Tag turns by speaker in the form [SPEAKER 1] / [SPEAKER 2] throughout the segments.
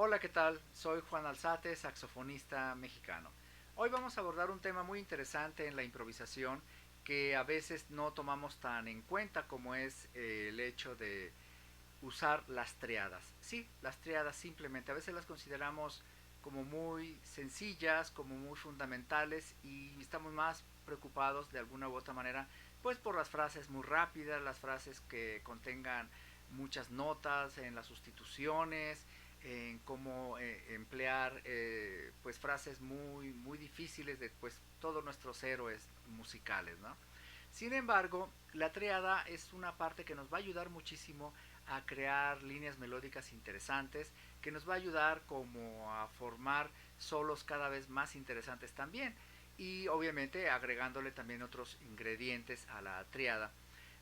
[SPEAKER 1] Hola, ¿qué tal? Soy Juan Alzate, saxofonista mexicano. Hoy vamos a abordar un tema muy interesante en la improvisación que a veces no tomamos tan en cuenta como es el hecho de usar las triadas. Sí, las triadas simplemente a veces las consideramos como muy sencillas, como muy fundamentales y estamos más preocupados de alguna u otra manera pues por las frases muy rápidas, las frases que contengan muchas notas en las sustituciones, en cómo emplear pues frases muy difíciles de pues todos nuestros héroes musicales, ¿no? Sin embargo, la triada es una parte que nos va a ayudar muchísimo a crear líneas melódicas interesantes, que nos va a ayudar como a formar solos cada vez más interesantes también, y obviamente agregándole también otros ingredientes a la triada.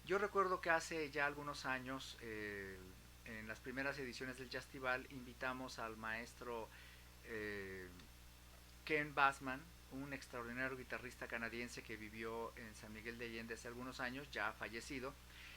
[SPEAKER 1] Yo recuerdo que hace ya algunos años, en las primeras ediciones del Jazztival, invitamos al maestro eh, Ken Bassman, un extraordinario guitarrista canadiense que vivió en San Miguel de Allende hace algunos años, ya fallecido,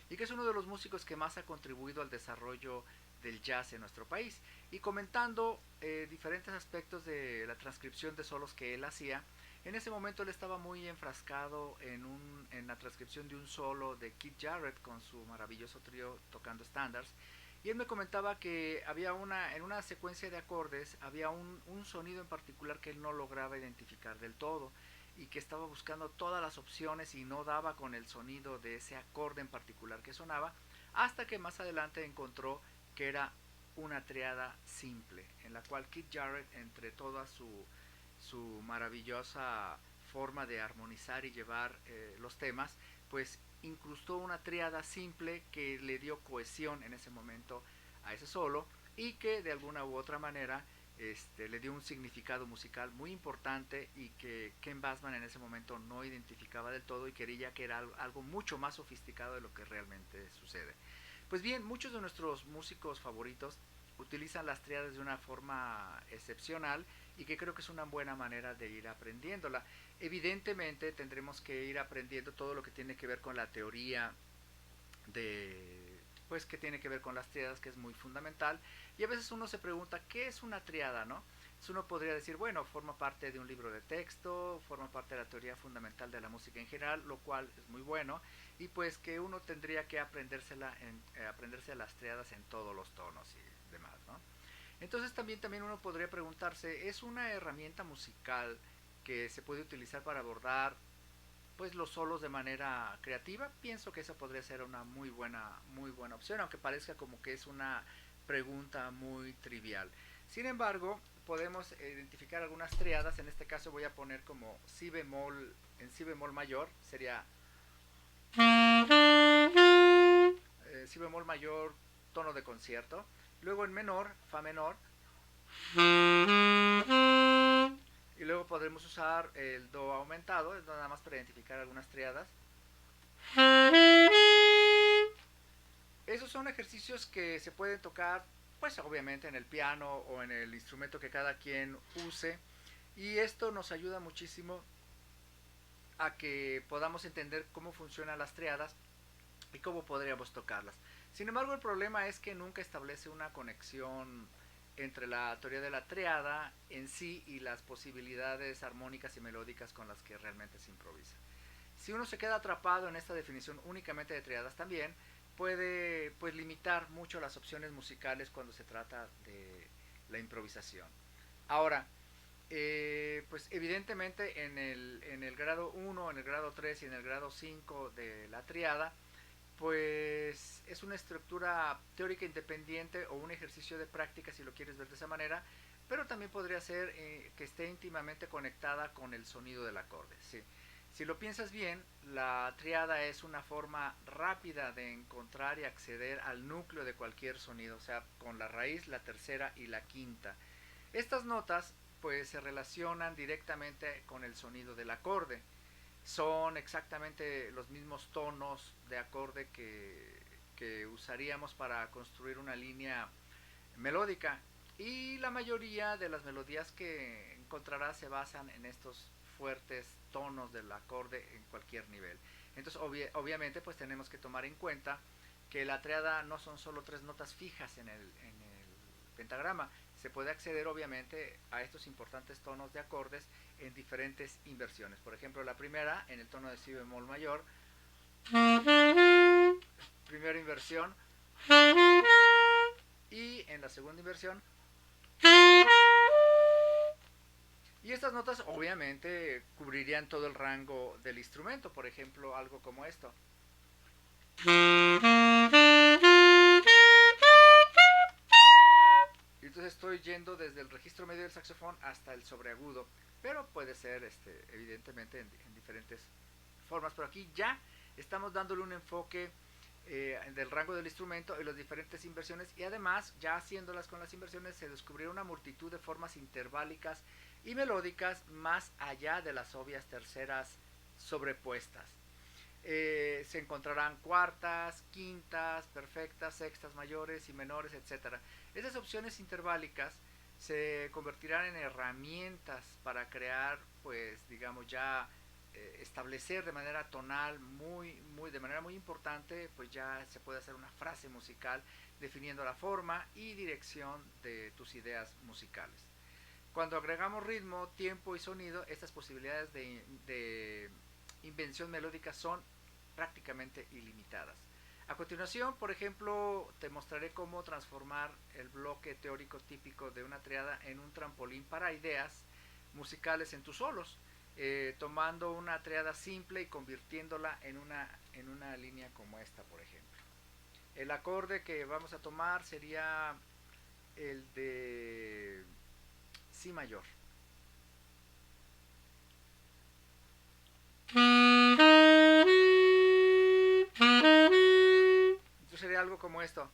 [SPEAKER 1] y que es uno de los músicos que más ha contribuido al desarrollo del jazz en nuestro país. Y comentando diferentes aspectos de la transcripción de solos que él hacía, en ese momento él estaba muy enfrascado en la transcripción de un solo de Keith Jarrett con su maravilloso trío tocando standards. Y él me comentaba que en una secuencia de acordes, había un sonido en particular que él no lograba identificar del todo y que estaba buscando todas las opciones y no daba con el sonido de ese acorde en particular que sonaba, hasta que más adelante encontró que era una triada simple, en la cual Keith Jarrett, entre toda su maravillosa forma de armonizar y llevar los temas, pues incrustó una triada simple que le dio cohesión en ese momento a ese solo y que de alguna u otra manera le dio un significado musical muy importante y que Ken Bassman en ese momento no identificaba del todo y creía que era algo mucho más sofisticado de lo que realmente sucede. Pues bien, muchos de nuestros músicos favoritos utilizan las triadas de una forma excepcional y que creo que es una buena manera de ir aprendiéndola. Evidentemente tendremos que ir aprendiendo todo lo que tiene que ver con la teoría de pues que tiene que ver con las triadas, que es muy fundamental, y a veces uno se pregunta qué es una triada, ¿no? Entonces uno podría decir, bueno, forma parte de un libro de texto, forma parte de la teoría fundamental de la música en general, lo cual es muy bueno, y pues que uno tendría que aprenderse las triadas en todos los tonos y demás, ¿no? Entonces también uno podría preguntarse, ¿es una herramienta musical que se puede utilizar para abordar pues los solos de manera creativa? Pienso que esa podría ser una muy buena opción, aunque parezca como que es una pregunta muy trivial. Sin embargo, podemos identificar algunas triadas. En este caso voy a poner como si bemol en si bemol mayor, sería si bemol mayor, tono de concierto. Luego en menor, fa menor. Y luego podremos usar el do aumentado, es nada más para identificar algunas triadas. Esos son ejercicios que se pueden tocar, pues obviamente en el piano o en el instrumento que cada quien use. Y esto nos ayuda muchísimo a que podamos entender cómo funcionan las triadas y cómo podríamos tocarlas. Sin embargo, el problema es que nunca establece una conexión entre la teoría de la triada en sí y las posibilidades armónicas y melódicas con las que realmente se improvisa. Si uno se queda atrapado en esta definición únicamente de triadas también, puede pues limitar mucho las opciones musicales cuando se trata de la improvisación. Ahora, pues evidentemente en el grado uno, en el grado 3 y en el grado 5 de la triada, pues es una estructura teórica independiente o un ejercicio de práctica si lo quieres ver de esa manera, pero también podría ser que esté íntimamente conectada con el sonido del acorde. ¿Sí? Si lo piensas bien, la triada es una forma rápida de encontrar y acceder al núcleo de cualquier sonido, o sea, con la raíz, la tercera y la quinta. Estas notas pues se relacionan directamente con el sonido del acorde. Son exactamente los mismos tonos de acorde que usaríamos para construir una línea melódica. Y la mayoría de las melodías que encontrarás se basan en estos fuertes tonos del acorde en cualquier nivel. Entonces, obviamente, pues tenemos que tomar en cuenta que la triada no son solo tres notas fijas en el pentagrama. Se puede acceder obviamente a estos importantes tonos de acordes en diferentes inversiones. Por ejemplo, la primera en el tono de si bemol mayor, primera inversión, y en la segunda inversión. Y estas notas obviamente cubrirían todo el rango del instrumento, por ejemplo, algo como esto. Y entonces estoy yendo desde el registro medio del saxofón hasta el sobreagudo, pero puede ser evidentemente en diferentes formas, pero aquí ya estamos dándole un enfoque del rango del instrumento y las diferentes inversiones, y además ya haciéndolas con las inversiones se descubrió una multitud de formas interválicas y melódicas más allá de las obvias terceras sobrepuestas. Se encontrarán cuartas, quintas, perfectas, sextas mayores y menores, etcétera. Esas opciones interválicas se convertirán en herramientas para crear, pues, digamos, ya establecer de manera tonal de manera muy importante, pues ya se puede hacer una frase musical definiendo la forma y dirección de tus ideas musicales. Cuando agregamos ritmo, tiempo y sonido, estas posibilidades de invención melódica son prácticamente ilimitadas. A continuación, por ejemplo, te mostraré cómo transformar el bloque teórico típico de una triada en un trampolín para ideas musicales en tus solos, tomando una triada simple y convirtiéndola en una línea como esta, por ejemplo. El acorde que vamos a tomar sería el de Si mayor. Entonces sería algo como esto.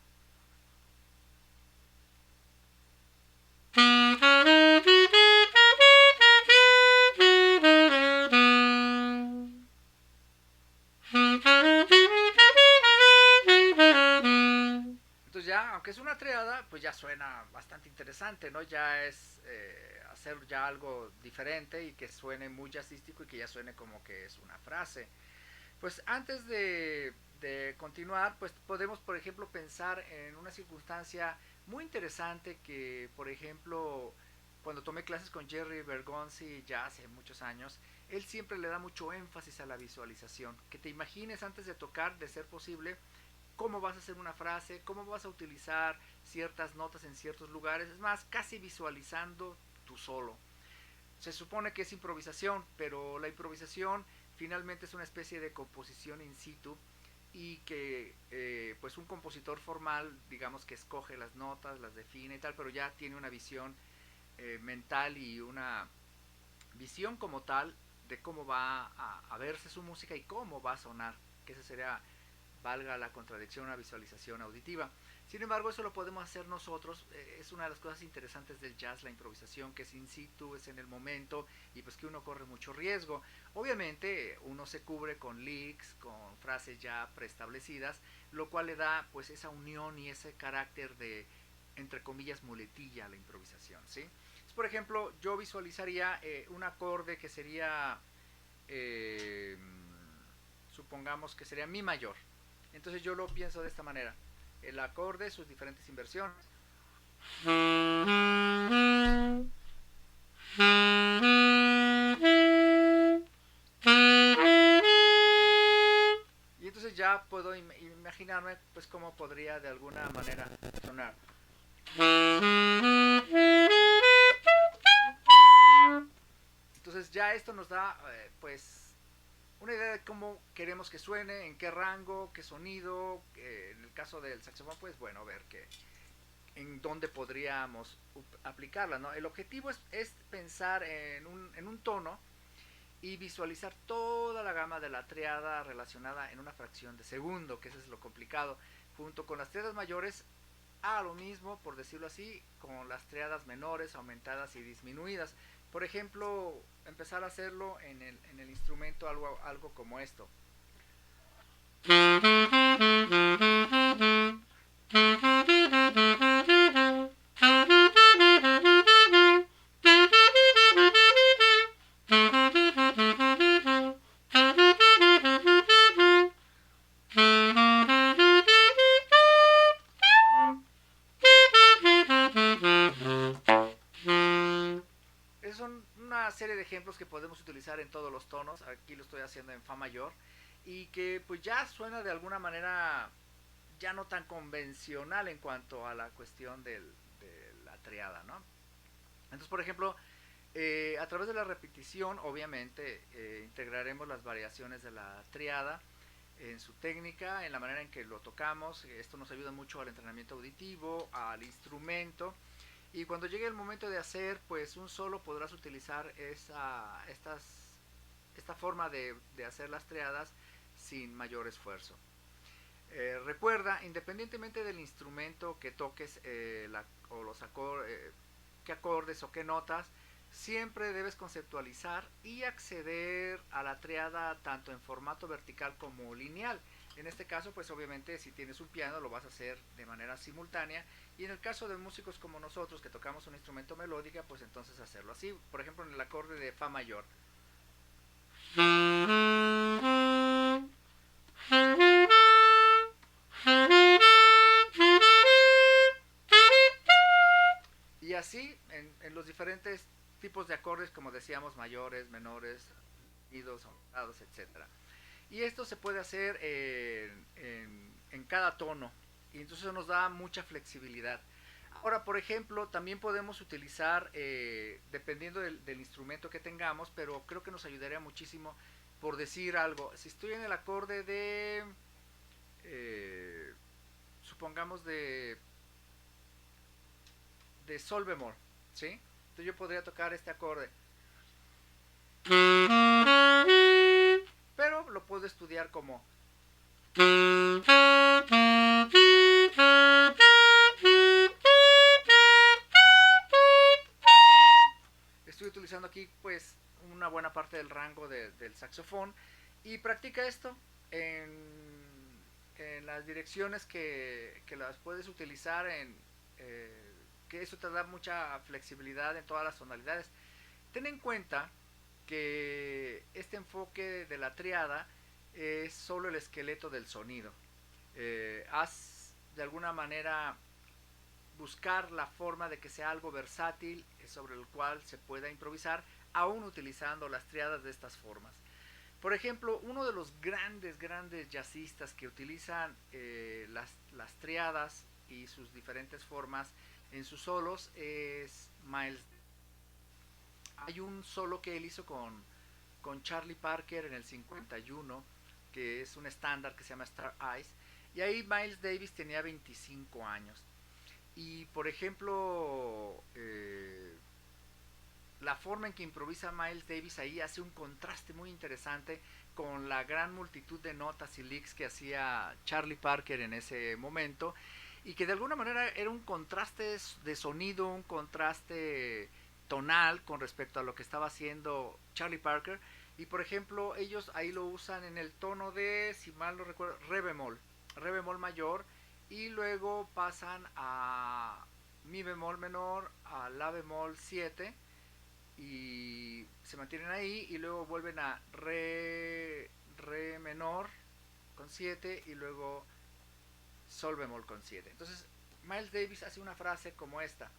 [SPEAKER 1] Entonces ya, aunque es una triada, pues ya suena bastante interesante, ¿no? Ya es hacer ya algo diferente y que suene muy jazzístico y que ya suene como que es una frase. Pues antes de continuar, pues podemos, por ejemplo, pensar en una circunstancia muy interesante que, por ejemplo, cuando tomé clases con Jerry Bergonzi ya hace muchos años, él siempre le da mucho énfasis a la visualización. Que te imagines antes de tocar, de ser posible, cómo vas a hacer una frase, cómo vas a utilizar ciertas notas en ciertos lugares. Es más, casi visualizando tú solo. Se supone que es improvisación, pero la improvisación finalmente es una especie de composición in situ y que pues un compositor formal, digamos que escoge las notas, las define y tal, pero ya tiene una visión mental y una visión como tal de cómo va a verse su música y cómo va a sonar, que ese sería, valga la contradicción, una visualización auditiva. Sin embargo, eso lo podemos hacer nosotros. Es una de las cosas interesantes del jazz, la improvisación, que es in situ, es en el momento y pues que uno corre mucho riesgo. Obviamente uno se cubre con licks, con frases ya preestablecidas, lo cual le da pues esa unión y ese carácter de, entre comillas, muletilla a la improvisación, ¿sí? Entonces, por ejemplo, yo visualizaría un acorde que sería, eh, supongamos que sería mi mayor. Entonces yo lo pienso de esta manera. El acorde, sus diferentes inversiones. Y entonces ya puedo imaginarme pues cómo podría de alguna manera sonar. Entonces ya esto nos da pues una idea de cómo queremos que suene, en qué rango, qué sonido. En el caso del saxofón, pues bueno, ver que en dónde podríamos aplicarla, ¿no? El objetivo es pensar en un tono y visualizar toda la gama de la triada relacionada en una fracción de segundo, que eso es lo complicado, junto con las triadas mayores, a lo mismo, por decirlo así, con las triadas menores, aumentadas y disminuidas. Por ejemplo, empezar a hacerlo en el instrumento algo como esto. una serie de ejemplos que podemos utilizar en todos los tonos. Aquí lo estoy haciendo en fa mayor y que pues ya suena de alguna manera ya no tan convencional en cuanto a la cuestión de la triada, ¿no? Entonces, por ejemplo, a través de la repetición, obviamente, integraremos las variaciones de la triada en su técnica, en la manera en que lo tocamos. Esto nos ayuda mucho al entrenamiento auditivo, al instrumento. Y cuando llegue el momento de hacer pues un solo, podrás utilizar esta forma de hacer las triadas sin mayor esfuerzo. Recuerda, independientemente del instrumento que toques, o los qué acordes o qué notas, siempre debes conceptualizar y acceder a la triada tanto en formato vertical como lineal. En este caso, pues obviamente si tienes un piano lo vas a hacer de manera simultánea, y en el caso de músicos como nosotros que tocamos un instrumento melódica, pues entonces hacerlo así. Por ejemplo, en el acorde de fa mayor. Y así en los diferentes tipos de acordes, como decíamos, mayores, menores, idos, aumentados, etcétera. Y esto se puede hacer en cada tono, y entonces eso nos da mucha flexibilidad. Ahora, por ejemplo, también podemos utilizar, dependiendo del instrumento que tengamos, pero creo que nos ayudaría muchísimo, por decir algo, si estoy en el acorde eh, supongamos de sol bemol, ¿sí? Entonces yo podría tocar este acorde, pero lo puedo estudiar como estoy utilizando aquí pues una buena parte del rango del saxofón, y practica esto en las direcciones que las puedes utilizar que eso te da mucha flexibilidad en todas las tonalidades. Ten en cuenta que este enfoque de la triada es solo el esqueleto del sonido. Haz de alguna manera buscar la forma de que sea algo versátil, sobre el cual se pueda improvisar, aún utilizando las triadas de estas formas. Por ejemplo, uno de los grandes jazzistas que utilizan las triadas y sus diferentes formas en sus solos es Miles. Hay un solo que él hizo con Charlie Parker en el 51, que es un estándar que se llama Star Eyes, y ahí Miles Davis tenía 25 años. Y por ejemplo, la forma en que improvisa Miles Davis ahí hace un contraste muy interesante con la gran multitud de notas y licks que hacía Charlie Parker en ese momento, y que de alguna manera era un contraste de sonido, un contraste tonal con respecto a lo que estaba haciendo Charlie Parker. Y por ejemplo, ellos ahí lo usan en el tono de, si mal no recuerdo, re bemol mayor, y luego pasan a mi bemol menor, a la bemol 7, y se mantienen ahí, y luego vuelven a re menor con 7, y luego sol bemol con 7. Entonces Miles Davis hace una frase como esta.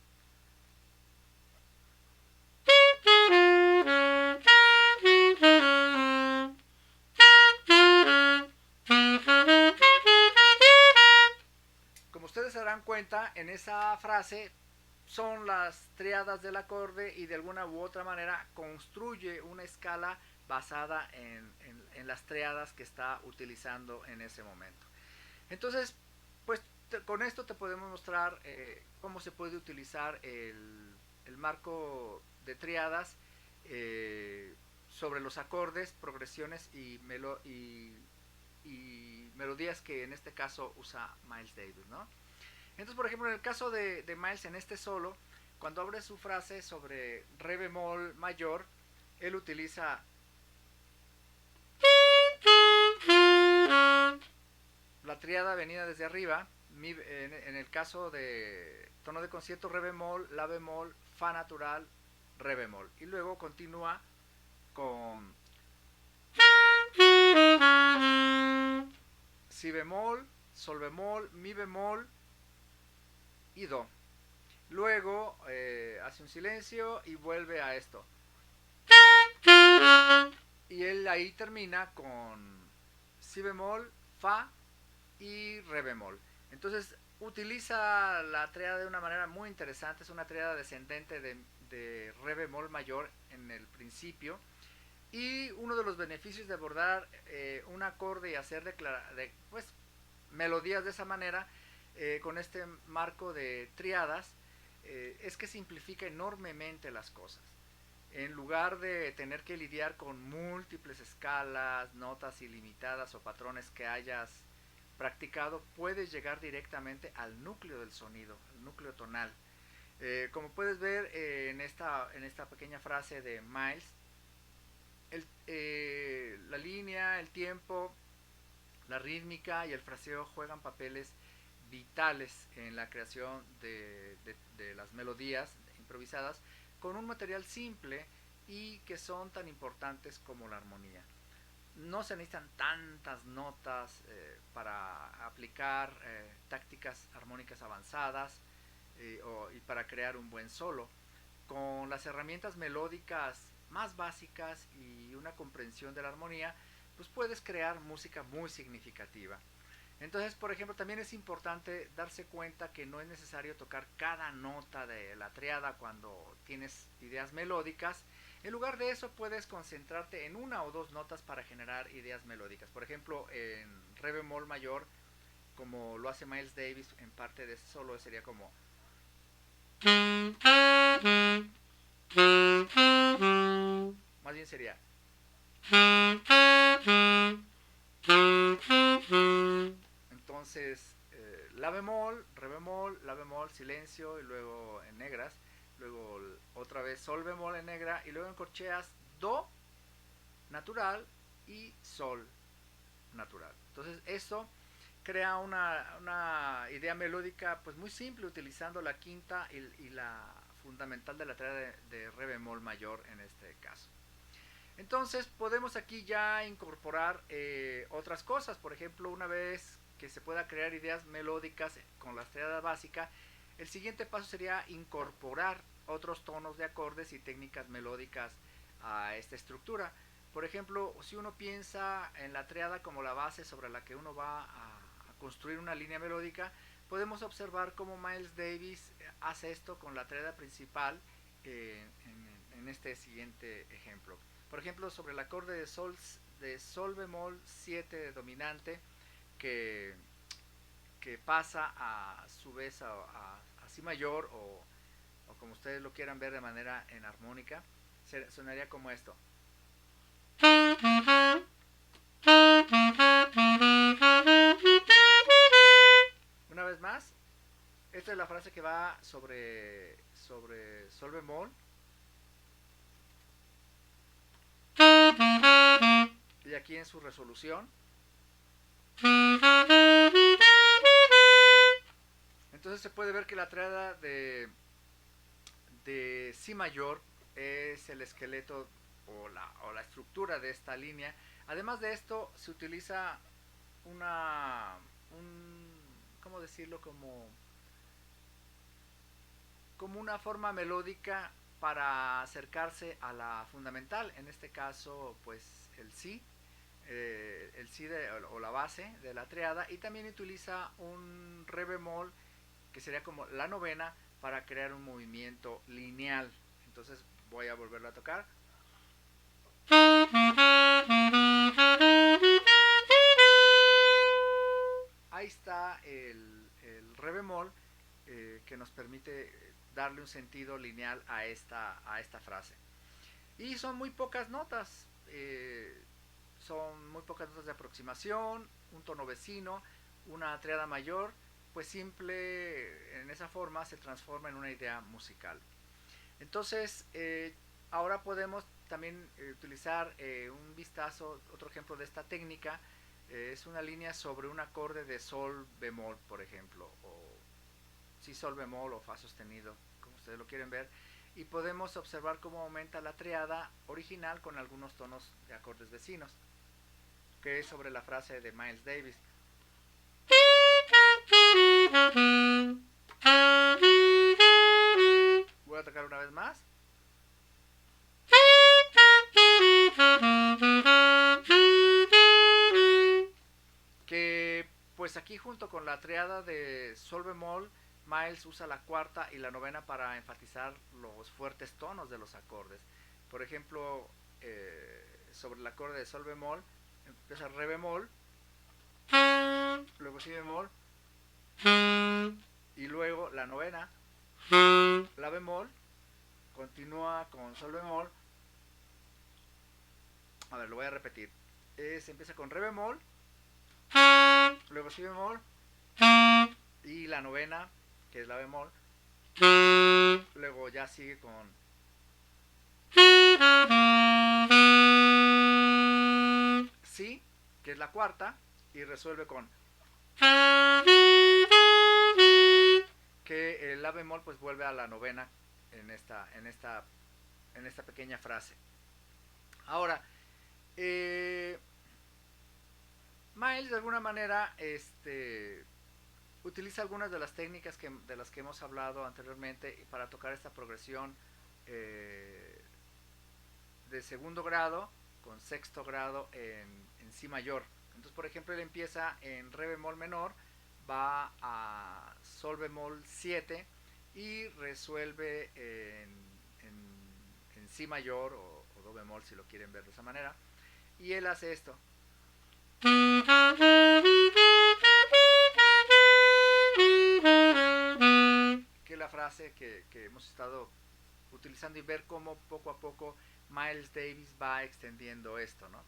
[SPEAKER 1] Como ustedes se darán cuenta, en esa frase son las triadas del acorde, y de alguna u otra manera construye una escala basada en las triadas que está utilizando en ese momento. Entonces, pues con esto te podemos mostrar cómo se puede utilizar el marco de triadas sobre los acordes, progresiones y melodías que en este caso usa Miles Davis, ¿no? Entonces, por ejemplo, en el caso de Miles en este solo, cuando abre su frase sobre re bemol mayor, él utiliza la triada venida desde arriba, en el caso de tono de concierto, re bemol, la bemol, fa natural, re bemol. Y luego continúa con si bemol, sol bemol, mi bemol y do. Luego hace un silencio y vuelve a esto. Y él ahí termina con si bemol, fa y re bemol. Entonces utiliza la tríada de una manera muy interesante. Es una tríada descendente de re bemol mayor en el principio. Y uno de los beneficios de abordar un acorde y hacer pues, melodías de esa manera, con este marco de triadas, es que simplifica enormemente las cosas. En lugar de tener que lidiar con múltiples escalas, notas ilimitadas o patrones que hayas practicado, puedes llegar directamente al núcleo del sonido, al núcleo tonal. Como puedes ver en esta pequeña frase de Miles, la línea, el tiempo, la rítmica y el fraseo juegan papeles vitales en la creación de las melodías improvisadas con un material simple y que son tan importantes como la armonía. No se necesitan tantas notas para aplicar tácticas armónicas avanzadas y para crear un buen solo. Con las herramientas melódicas más básicas y una comprensión de la armonía, pues puedes crear música muy significativa. Entonces, por ejemplo, también es importante darse cuenta que no es necesario tocar cada nota de la triada cuando tienes ideas melódicas. En lugar de eso, puedes concentrarte en una o dos notas para generar ideas melódicas. Por ejemplo, en re bemol mayor, como lo hace Miles Davis en parte de ese solo, sería como... Más bien sería... Entonces, la bemol, silencio y luego en negras, luego otra vez sol bemol en negra y luego en corcheas do natural y sol natural. Entonces, eso crea una idea melódica pues muy simple utilizando la quinta y la fundamental de la tríada de re bemol mayor en este caso. Entonces podemos aquí ya incorporar otras cosas. Por ejemplo, una vez que se pueda crear ideas melódicas con la triada básica, el siguiente paso sería incorporar otros tonos de acordes y técnicas melódicas a esta estructura. Por ejemplo, si uno piensa en la triada como la base sobre la que uno va a construir una línea melódica, podemos observar cómo Miles Davis hace esto con la triada principal en este siguiente ejemplo. Por ejemplo, sobre el acorde de sol bemol 7 dominante que, que pasa a su vez a si mayor o como ustedes lo quieran ver de manera en armónica, sonaría como esto. Una vez más, esta es la frase que va sobre sol bemol. Y aquí en su resolución. Entonces se puede ver que la triada de si mayor es el esqueleto o la estructura de esta línea. Además de esto, se utiliza ¿cómo decirlo? Como una forma melódica para acercarse a la fundamental, en este caso pues el si o la base de la triada, y también utiliza un re bemol que sería como la novena para crear un movimiento lineal. Entonces voy a volverlo a tocar. Ahí está el re bemol que nos permite darle un sentido lineal a esta frase. Y son muy pocas notas, son muy pocas notas de aproximación, un tono vecino, una triada mayor, pues simple en esa forma se transforma en una idea musical. Entonces, ahora podemos también utilizar un vistazo, otro ejemplo de esta técnica, es una línea sobre un acorde de sol bemol, por ejemplo, o si sol bemol o fa sostenido, como ustedes lo quieren ver, y podemos observar cómo aumenta la triada original con algunos tonos de acordes vecinos, que es sobre la frase de Miles Davis. Voy a tocar una vez más. junto con la triada de sol bemol, Miles usa la cuarta y la novena para enfatizar los fuertes tonos de los acordes. Por ejemplo, sobre el acorde de sol bemol, empieza re bemol, luego si bemol, y luego la novena, la bemol, continúa con sol bemol. A ver, lo voy a repetir. Se empieza con re bemol, luego si bemol, y la novena, que es la bemol, luego ya sigue con si, que es la cuarta, y resuelve con que el la bemol pues vuelve a la novena en esta pequeña frase. Ahora, Miles de alguna manera utiliza algunas de las técnicas de las que hemos hablado anteriormente para tocar esta progresión de segundo grado con sexto grado en si mayor. Entonces, por ejemplo, él empieza en re bemol menor, va a sol bemol 7 y resuelve en si mayor o do bemol si lo quieren ver de esa manera. Y él hace esto. Que es la frase que hemos estado utilizando y ver cómo poco a poco Miles Davis va extendiendo esto, ¿no?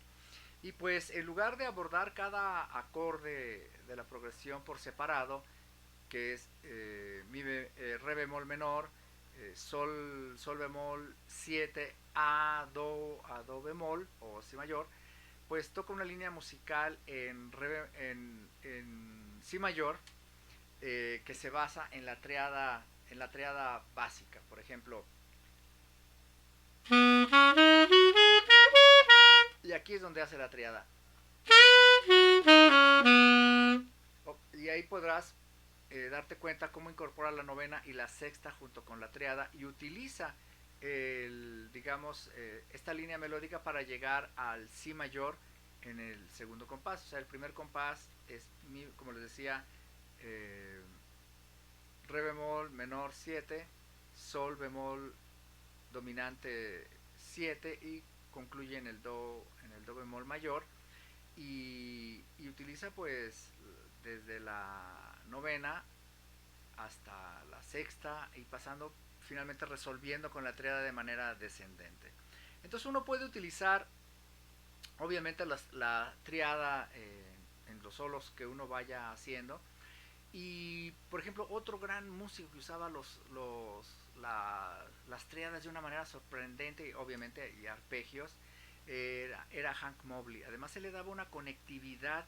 [SPEAKER 1] Y pues en lugar de abordar cada acorde de la progresión por separado, que es re bemol menor, sol bemol 7, a do bemol o si mayor, pues toca una línea musical en si mayor, que se basa en la triada básica. Por ejemplo, y aquí es donde hace la triada. Y ahí podrás darte cuenta cómo incorpora la novena y la sexta junto con la triada y utiliza esta línea melódica para llegar al si mayor en el segundo compás. O sea, el primer compás es, como les decía, re bemol menor 7, sol bemol dominante 7 y concluye en el do bemol mayor y utiliza pues desde la novena hasta la sexta y pasando finalmente resolviendo con la triada de manera descendente. Entonces uno puede utilizar obviamente la triada en los solos que uno vaya haciendo. Y por ejemplo, otro gran músico que usaba las triadas de una manera sorprendente, obviamente, y arpegios, era Hank Mobley. Además, se le daba una conectividad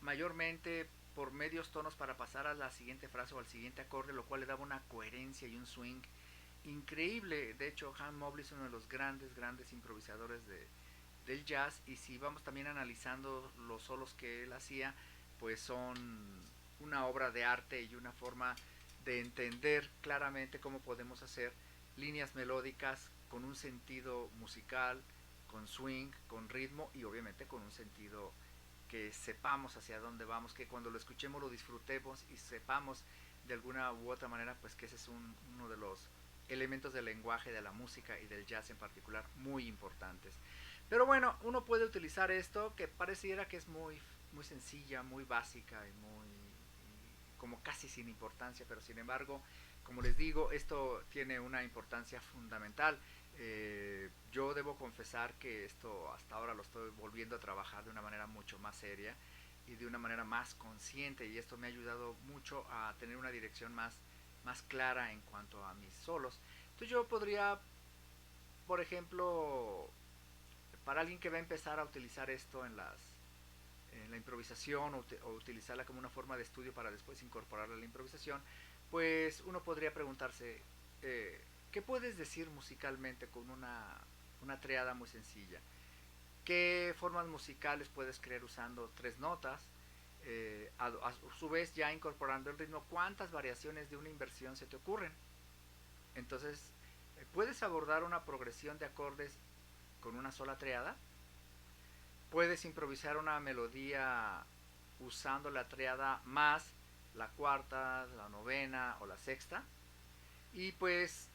[SPEAKER 1] mayormente por medios tonos para pasar a la siguiente frase o al siguiente acorde, lo cual le daba una coherencia y un swing increíble. De hecho, Hank Mobley es uno de los grandes improvisadores del jazz. Y si vamos también analizando los solos que él hacía, pues son una obra de arte y una forma de entender claramente cómo podemos hacer líneas melódicas con un sentido musical, con swing, con ritmo y obviamente con un sentido que sepamos hacia dónde vamos, que cuando lo escuchemos lo disfrutemos y sepamos de alguna u otra manera pues que ese es uno de los elementos del lenguaje de la música y del jazz en particular muy importantes. Pero bueno, uno puede utilizar esto que pareciera que es muy sencilla, muy básica y como casi sin importancia, pero sin embargo, como les digo, esto tiene una importancia fundamental. Yo debo confesar que esto hasta ahora lo estoy volviendo a trabajar de una manera mucho más seria y de una manera más consciente, y esto me ha ayudado mucho a tener una dirección más clara en cuanto a mis solos. Entonces yo podría, por ejemplo, para alguien que va a empezar a utilizar esto en la improvisación o utilizarla como una forma de estudio para después incorporarla a la improvisación, pues uno podría preguntarse, ¿qué puedes decir musicalmente con una triada muy sencilla? ¿Qué formas musicales puedes crear usando tres notas? A su vez, ya incorporando el ritmo, ¿cuántas variaciones de una inversión se te ocurren? Entonces, puedes abordar una progresión de acordes con una sola triada. Puedes improvisar una melodía usando la triada más la cuarta, la novena o la sexta. Y pues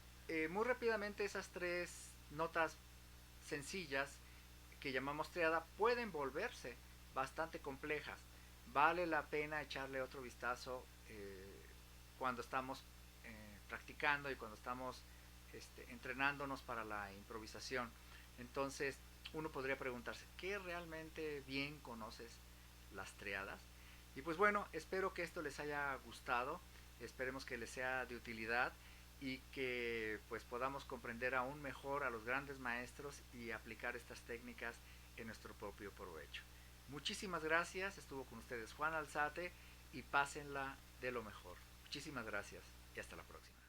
[SPEAKER 1] muy rápidamente esas tres notas sencillas que llamamos triada pueden volverse bastante complejas. Vale la pena echarle otro vistazo cuando estamos practicando y cuando estamos entrenándonos para la improvisación. Entonces uno podría preguntarse, ¿qué realmente bien conoces las triadas? Y pues bueno, espero que esto les haya gustado, esperemos que les sea de utilidad y que pues podamos comprender aún mejor a los grandes maestros y aplicar estas técnicas en nuestro propio provecho. Muchísimas gracias, estuvo con ustedes Juan Alzate y pásenla de lo mejor. Muchísimas gracias y hasta la próxima.